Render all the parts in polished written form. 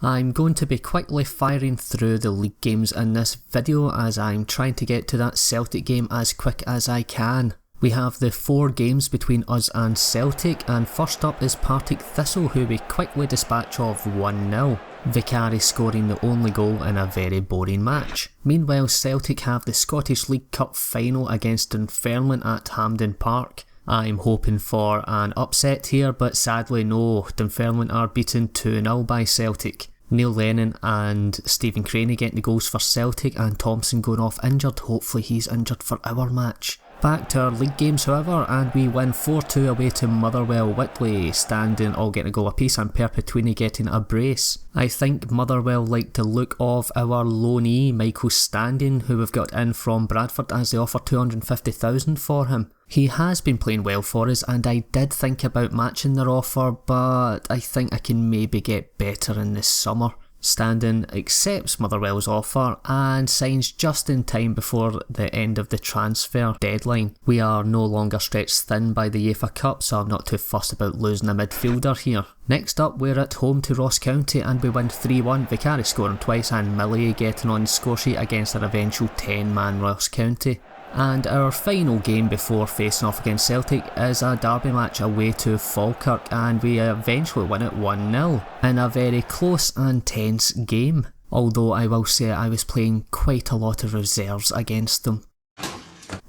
I'm going to be quickly firing through the league games in this video as I'm trying to get to that Celtic game as quick as I can. We have the 4 games between us and Celtic, and first up is Partick Thistle, who we quickly dispatch of 1-0. Vicari scoring the only goal in a very boring match. Meanwhile, Celtic have the Scottish League Cup final against Dunfermline at Hampden Park. I'm hoping for an upset here, but sadly no, Dunfermline are beaten 2-0 by Celtic. Neil Lennon and Stephen Craney getting the goals for Celtic, and Thompson going off injured. Hopefully he's injured for our match. Back to our league games however, and we win 4-2 away to Motherwell. Whitley, Standing all getting a goal apiece and Perpetuini getting a brace. I think Motherwell like the look of our loanee Michael Standing, who we've got in from Bradford, as they offer 250,000 for him. He has been playing well for us, and I did think about matching their offer, but I think I can maybe get better in this summer. Standing accepts Motherwell's offer and signs just in time before the end of the transfer deadline. We are no longer stretched thin by the UEFA Cup, so I'm not too fussed about losing a midfielder here. Next up, we're at home to Ross County and we win 3-1, Vicari scoring twice and Millie getting on the score sheet against our eventual 10-man Ross County. And our final game before facing off against Celtic is a derby match away to Falkirk, and we eventually win it 1-0 in a very close and tense game, although I will say I was playing quite a lot of reserves against them.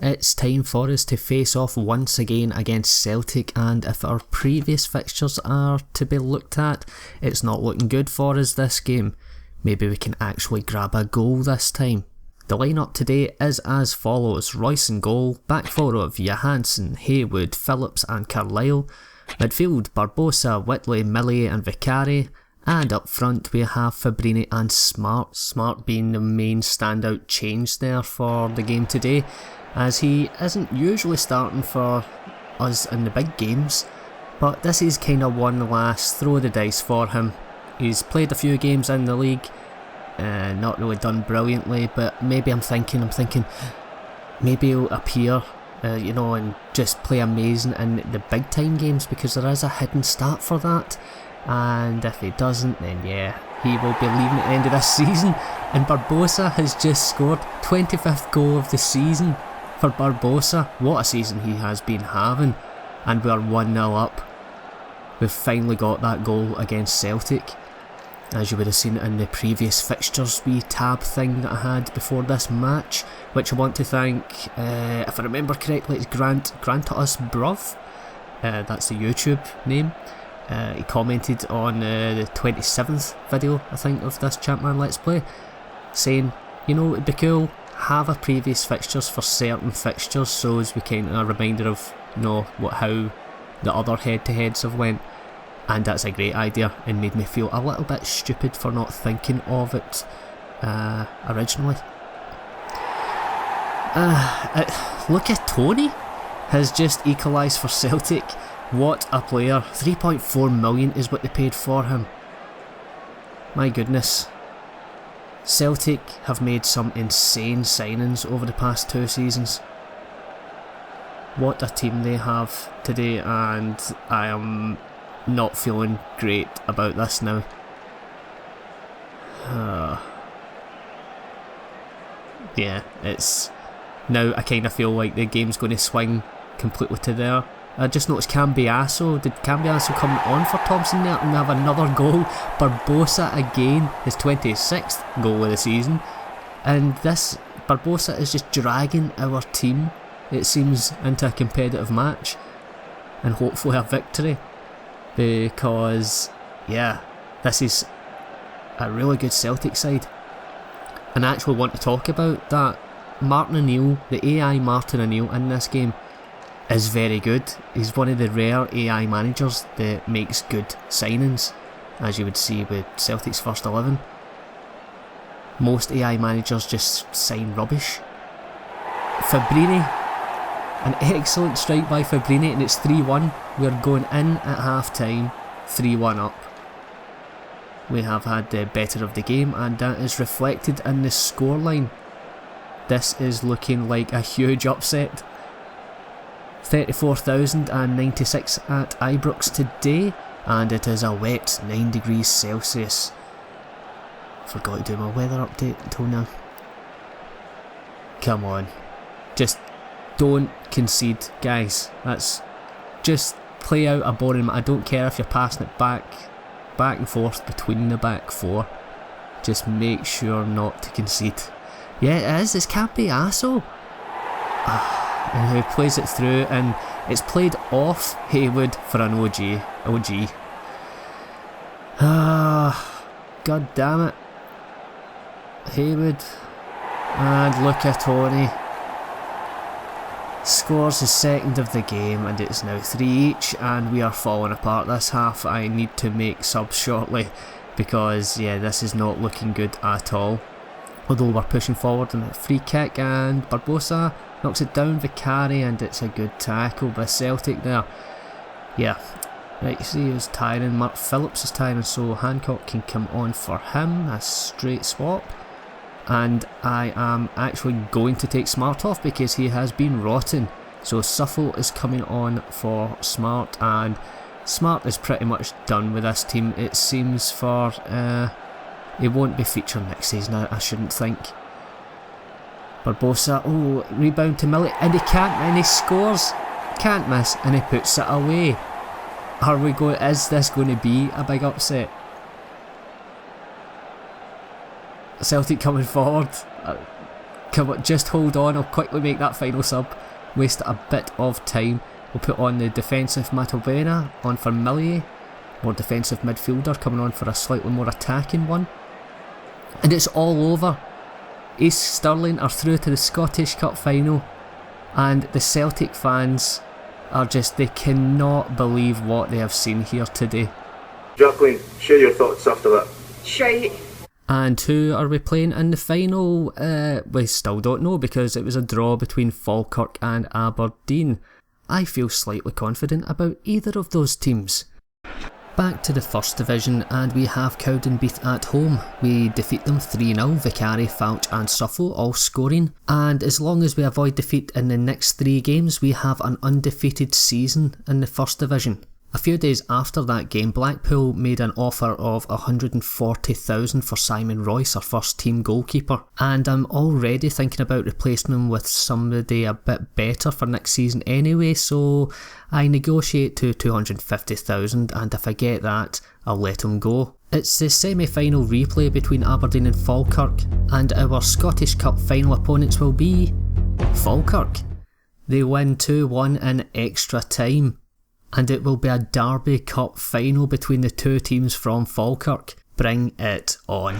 It's time for us to face off once again against Celtic, and if our previous fixtures are to be looked at, it's not looking good for us this game. Maybe we can actually grab a goal this time. The lineup today is as follows: Royce in goal, back four of Johansson, Haywood, Phillips and Carlisle, midfield Barbosa, Whitley, Millie and Vicari, and up front we have Fabrini and Smart. Smart being the main standout change there for the game today, as he isn't usually starting for us in the big games, but this is kind of one last throw of the dice for him. He's played a few games in the league, not really done brilliantly, but maybe I'm thinking maybe he'll appear and just play amazing in the big time games, because there is a hidden stat for that, and if he doesn't, then yeah, he will be leaving at the end of this season. And Barbosa has just scored 25th goal of the season for Barbosa. What a season he has been having, and we are 1-0 up. We've finally got that goal against Celtic. As you would have seen in the previous fixtures wee tab thing that I had before this match, which I want to thank, if I remember correctly, it's Grantus Bruv, that's the YouTube name. He commented on the 27th video, I think, of this Champman Let's Play, saying, it'd be cool, have a previous fixtures for certain fixtures, so as we kind of a reminder of, how the other head-to-heads have went. And that's a great idea, and made me feel a little bit stupid for not thinking of it originally. Look at Tony has just equalised for Celtic. What a player. 3.4 million is what they paid for him. My goodness. Celtic have made some insane signings over the past 2 seasons. What a team they have today, and I am not feeling great about this now. Yeah, it's now I kind of feel like the game's going to swing completely to there. I just noticed Cambiasso. Did Cambiasso come on for Thompson there? And we have another goal. Barbosa again, his 26th goal of the season. And this Barbosa is just dragging our team, it seems, into a competitive match, and hopefully a victory. Because, yeah, this is a really good Celtic side. And I actually want to talk about that. Martin O'Neill, the AI Martin O'Neill in this game, is very good. He's one of the rare AI managers that makes good signings, as you would see with Celtic's first 11. Most AI managers just sign rubbish. Fabrini, an excellent strike by Fabrini, and it's 3-1. We're going in at half time, 3-1 up. We have had the better of the game, and that is reflected in the scoreline. This is looking like a huge upset. 34,096 at Ibrox today, and it is a wet 9 degrees Celsius. Forgot to do my weather update until now. Come on. Just don't concede, guys. That's just play out a boring. I don't care if you're passing it back and forth between the back four. Just make sure not to concede. Yeah, it is. This can't be arsehole. And who plays it through, and it's played off Haywood for an OG. God damn it. Haywood and Luca Toni scores the second of the game, and it's now 3 each, and we are falling apart this half. I need to make subs shortly because yeah, this is not looking good at all. Although we're pushing forward on a free kick, and Barbosa knocks it down, Vicari, and it's a good tackle by Celtic there. Yeah, right, you see who's tiring. Mark Phillips is tiring, so Hancock can come on for him. A straight swap. And I am actually going to take Smart off because he has been rotten. So Suffle is coming on for Smart, and Smart is pretty much done with this team, it seems, for he won't be featured next season, I shouldn't think. Barbosa, oh, rebound to Millie, and he can't, and he scores, can't miss, and he puts it away. Is this going to be a big upset? Celtic coming forward. Come on, just hold on, I'll quickly make that final sub. Waste a bit of time. We'll put on the defensive Matovena on for Millier. More defensive midfielder coming on for a slightly more attacking one. And it's all over. Ace Stirling are through to the Scottish Cup final, and the Celtic fans are just, they cannot believe what they have seen here today. Jacqueline, share your thoughts after that. Shite. And who are we playing in the final? We still don't know because it was a draw between Falkirk and Aberdeen. I feel slightly confident about either of those teams. Back to the first division, and we have Cowdenbeath at home. We defeat them 3-0, Vicari, Falch and Suffle all scoring, and as long as we avoid defeat in the next 3 games, we have an undefeated season in the first division. A few days after that game, Blackpool made an offer of $140,000 for Simon Royce, our first team goalkeeper, and I'm already thinking about replacing him with somebody a bit better for next season anyway, so I negotiate to $250,000, and if I get that, I'll let him go. It's the semi-final replay between Aberdeen and Falkirk, and our Scottish Cup final opponents will be Falkirk. They win 2-1 in extra time, and it will be a Derby Cup final between the two teams from Falkirk. Bring it on.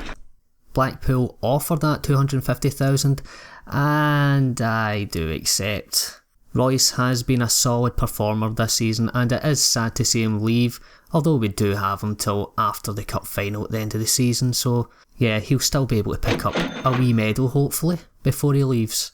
Blackpool offer that $250,000, and I do accept. Royce has been a solid performer this season, and it is sad to see him leave, although we do have him till after the cup final at the end of the season, so yeah, he'll still be able to pick up a wee medal hopefully before he leaves.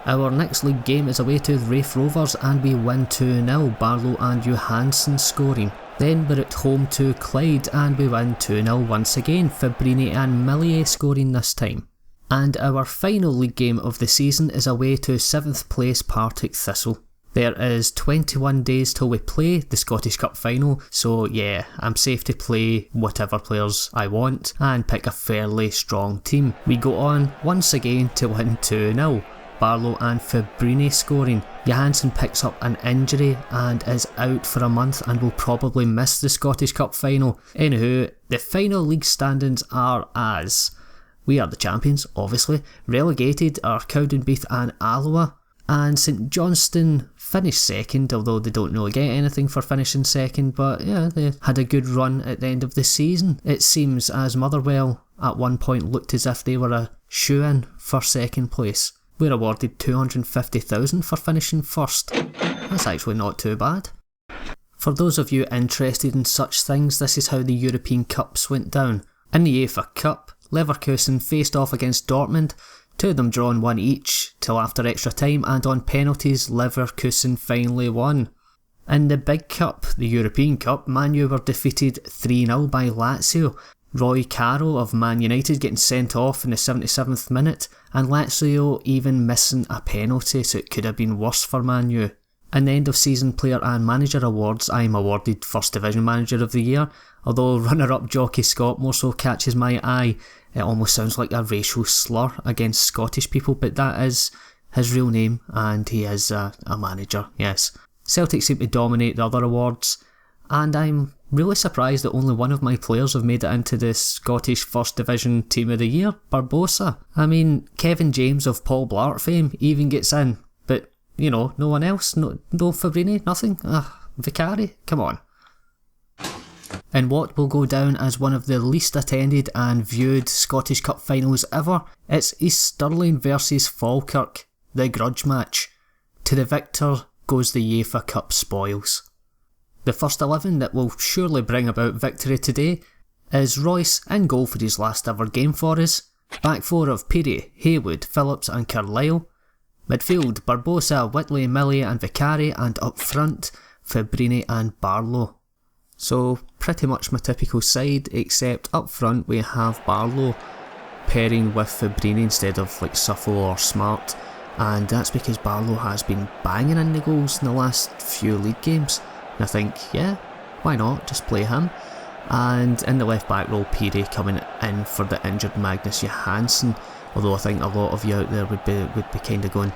Our next league game is away to Raith Rovers, and we win 2-0, Barlow and Johansson scoring. Then we're at home to Clyde, and we win 2-0 once again, Fabrini and Millier scoring this time. And our final league game of the season is away to 7th place Partick Thistle. There is 21 days till we play the Scottish Cup final, so yeah, I'm safe to play whatever players I want and pick a fairly strong team. We go on once again to win 2-0. Barlow and Fabrini scoring. Johansson picks up an injury and is out for a month and will probably miss the Scottish Cup final. Anywho, the final league standings are as: we are the champions, obviously. Relegated are Cowdenbeath and Alloa, and St Johnstone finished second, although they don't really get anything for finishing second, but yeah, they had a good run at the end of the season. It seems as Motherwell at one point looked as if they were a shoe-in for second place. We're awarded $250,000 for finishing first. That's actually not too bad. For those of you interested in such things, this is how the European Cups went down. In the UEFA Cup, Leverkusen faced off against Dortmund, 2 of them drawn 1 each, till after extra time, and on penalties Leverkusen finally won. In the Big Cup, the European Cup, Man U were defeated 3-0 by Lazio. Roy Carroll of Man United getting sent off in the 77th minute, and Lazio even missing a penalty, so it could have been worse for Man U. In the end of season player and manager awards, I'm awarded First Division Manager of the Year, although runner-up Jockey Scott more so catches my eye. It almost sounds like a racial slur against Scottish people, but that is his real name, and he is a manager, yes. Celtic seem to dominate the other awards, and I'm really surprised that only one of my players have made it into the Scottish First Division Team of the Year, Barbosa. I mean, Kevin James of Paul Blart fame even gets in, but, you know, no one else, no Fabrini, nothing. Vicari, come on. In what will go down as one of the least attended and viewed Scottish Cup finals ever, it's East Stirling versus Falkirk, the grudge match. To the victor goes the UEFA Cup spoils. The first 11 that will surely bring about victory today is Royce in goal for his last ever game for us, back four of Peeper, Haywood, Phillips and Carlisle, midfield Barbosa, Whitley, Millie and Vicari, and up front Fabrini and Barlow. So pretty much my typical side, except up front we have Barlow pairing with Fabrini instead of like Suffo or Smart, and that's because Barlow has been banging in the goals in the last few league games. And I think, yeah, why not, just play him. And in the left back role, Peeper coming in for the injured Magnus Johansson, although I think a lot of you out there would be kind of going,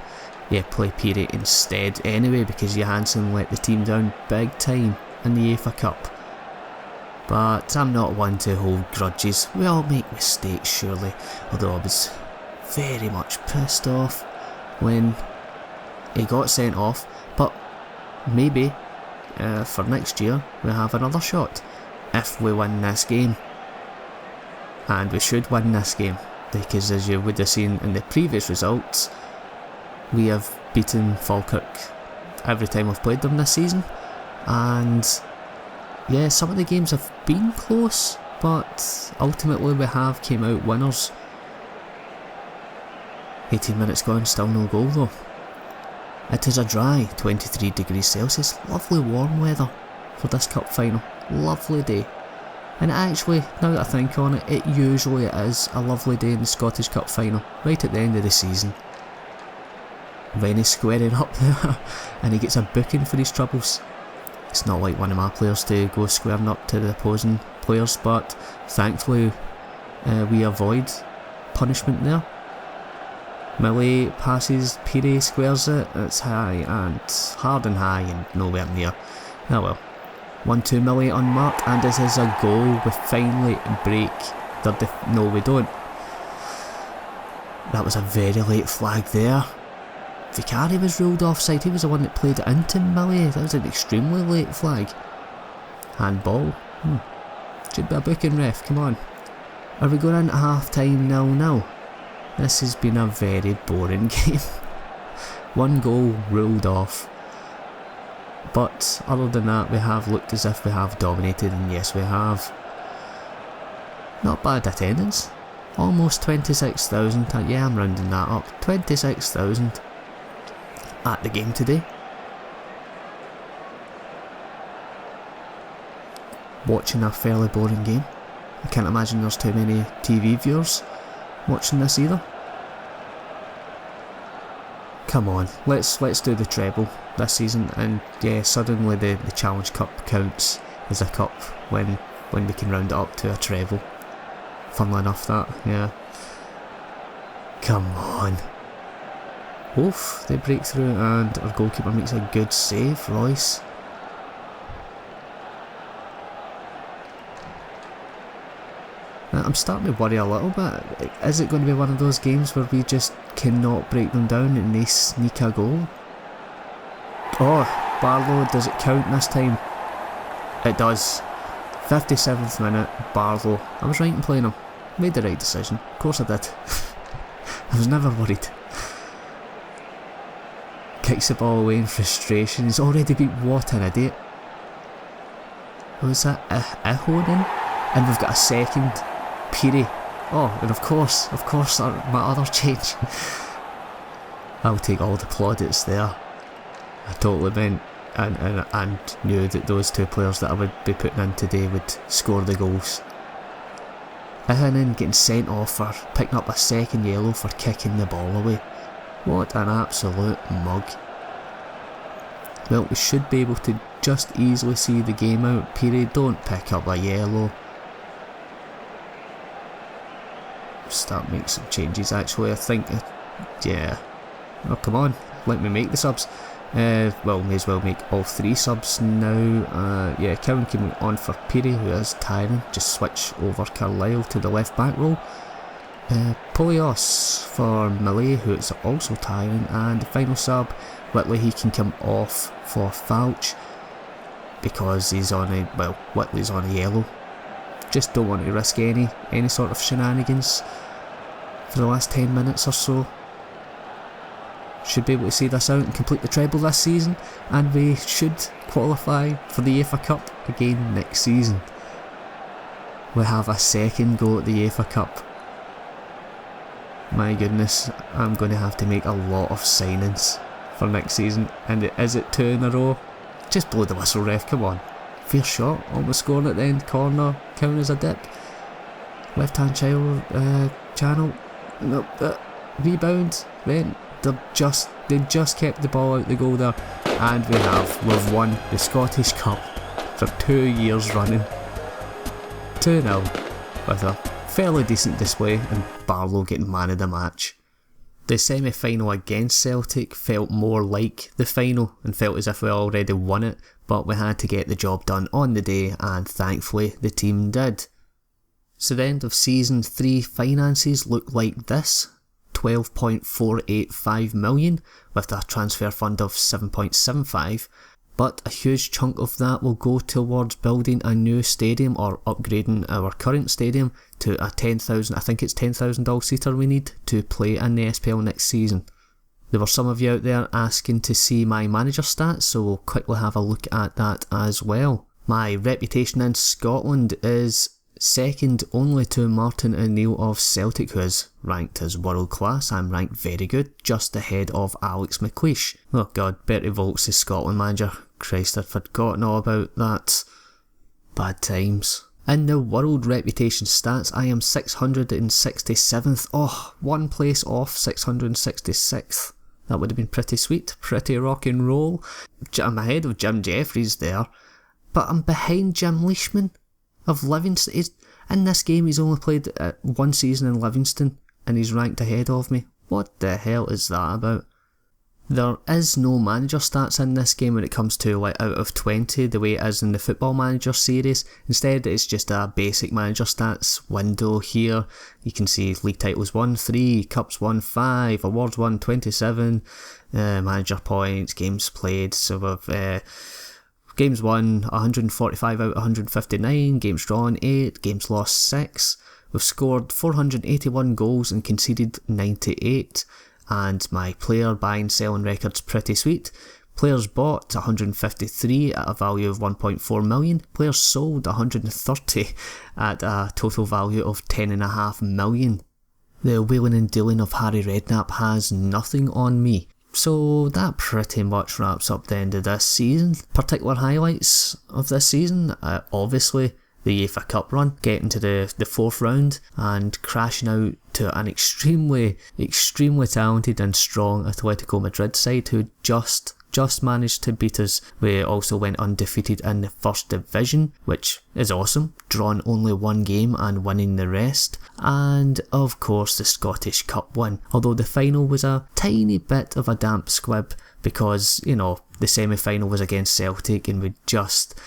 yeah, play Peeper instead anyway, because Johansson let the team down big time in the UEFA Cup. But I'm not one to hold grudges, we all make mistakes surely, although I was very much pissed off when he got sent off, but maybe for next year we have another shot if we win this game, and we should win this game because, as you would have seen in the previous results, we have beaten Falkirk every time we've played them this season, and yeah, some of the games have been close, but ultimately we have came out winners. 18 minutes gone, still no goal though. It is a dry 23 degrees Celsius, lovely warm weather for this cup final, lovely day. And actually, now that I think on it, it usually is a lovely day in the Scottish Cup final, right at the end of the season. Rennie squaring up there, and he gets a booking for his troubles. It's not like one of my players to go squaring up to the opposing players, but thankfully we avoid punishment there. Millie passes, Peeper squares it, it's high and hard and high and nowhere near. Oh well. 1-2 Millie unmarked, and this is a goal. We finally break no, we don't. That was a very late flag there. Vicari was ruled offside, he was the one that played it into Millie. That was an extremely late flag. Handball. Should be a booking, ref, come on. Are we going into half time 0-0? This has been a very boring game. One goal ruled off. But other than that, we have looked as if we have dominated, and yes we have. Not bad attendance. Almost 26,000, yeah, I'm rounding that up. 26,000 at the game today. Watching a fairly boring game. I can't imagine there's too many TV viewers watching this either. Come on, let's do the treble this season, and yeah, suddenly the Challenge Cup counts as a cup when we can round it up to a treble. Funnily enough that, yeah. Come on. Oof, they break through and our goalkeeper makes a good save, Royce. I'm starting to worry a little bit. Is it going to be one of those games where we just cannot break them down and they sneak a goal? Oh, Barlow, does it count this time? It does. 57th minute, Barlow. I was right in playing him. Made the right decision. Of course I did. I was never worried. Kicks the ball away in frustration. He's already beat, what an idiot. Was that Ihonen? And we've got a second. Peeper. Oh, and of course my other change. I'll take all the plaudits there. I totally meant and knew that those two players that I would be putting in today would score the goals. Ihonen getting sent off for picking up a second yellow for kicking the ball away. What an absolute mug. Well, we should be able to just easily see the game out. Peeper, don't pick up a yellow. Start making some changes actually, I think. Yeah. Oh, come on, let me make the subs. Well, may as well make all 3 subs now. Yeah, Cowan came on for Peeper, who is tiring. Just switch over Carlisle to the left back role. Polios for Malay, who is also tiring. And the final sub, Whitley, he can come off for Falch because he's on a, well, Whitley's on a yellow. Just don't want to risk any sort of shenanigans for the last 10 minutes or so. Should be able to see this out and complete the treble this season, and we should qualify for the UEFA Cup again next season. We have a second go at the UEFA Cup. My goodness, I'm going to have to make a lot of signings for next season. And is it 2 in a row? Just blow the whistle, ref, come on. Fair shot, almost scoring at the end, corner, count as a dip. Left hand channel, nope, rebound, then they just kept the ball out the goal there, and we've won the Scottish Cup for 2 years running. 2-0 with a fairly decent display and Barlow getting man of the match. The semi-final against Celtic felt more like the final and felt as if we already won it, but we had to get the job done on the day, and thankfully the team did. So the end of season 3 finances look like this: 12.485 million with a transfer fund of 7.75, but a huge chunk of that will go towards building a new stadium or upgrading our current stadium to a 10,000, I think it's 10,000 all-seater we need to play in the SPL next season. There were some of you out there asking to see my manager stats, so we'll quickly have a look at that as well. My reputation in Scotland is second only to Martin O'Neill of Celtic, who is ranked as world class. I'm ranked very good, just ahead of Alex McLeish. Oh god, Bertie Volks is Scotland manager. Christ, I'd forgotten all about that. Bad times. In the world reputation stats, I am 667th. Oh, 1 place off 666th. That would have been pretty sweet, pretty rock and roll. I'm ahead of Jim Jeffries there, but I'm behind Jim Leishman of Livingston. In this game he's only played 1 season in Livingston and he's ranked ahead of me. What the hell is that about? There is no manager stats in this game when it comes to like out of 20 the way it is in the Football Manager series. Instead it's just a basic manager stats window here. You can see league titles won 3, cups won 5, awards won 27, manager points, games played, so we've games won 145 out of 159, games drawn 8, games lost 6. We've scored 481 goals and conceded 98. And my player buying selling record's pretty sweet. Players bought 153 at a value of 1.4 million. Players sold 130 at a total value of 10.5 million. The wheeling and dealing of Harry Redknapp has nothing on me. So that pretty much wraps up the end of this season. Particular highlights of this season, obviously the UEFA Cup run, getting to the 4th round and crashing out to an extremely talented and strong Atletico Madrid side who just managed to beat us. We also went undefeated in the 1st division, which is awesome, drawn only 1 game and winning the rest. And of course the Scottish Cup win, although the final was a tiny bit of a damp squib because, you know, the semi-final was against Celtic and we just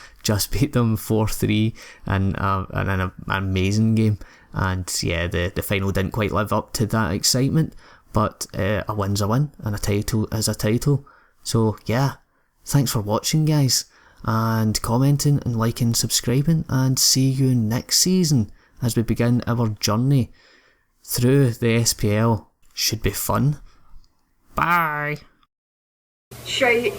beat them 4-3 in an amazing game. And yeah, the final didn't quite live up to that excitement, but a win's a win and a title is a title. So yeah, thanks for watching guys, and commenting and liking, subscribing, and see you next season as we begin our journey through the SPL. Should be fun. Bye! Shite.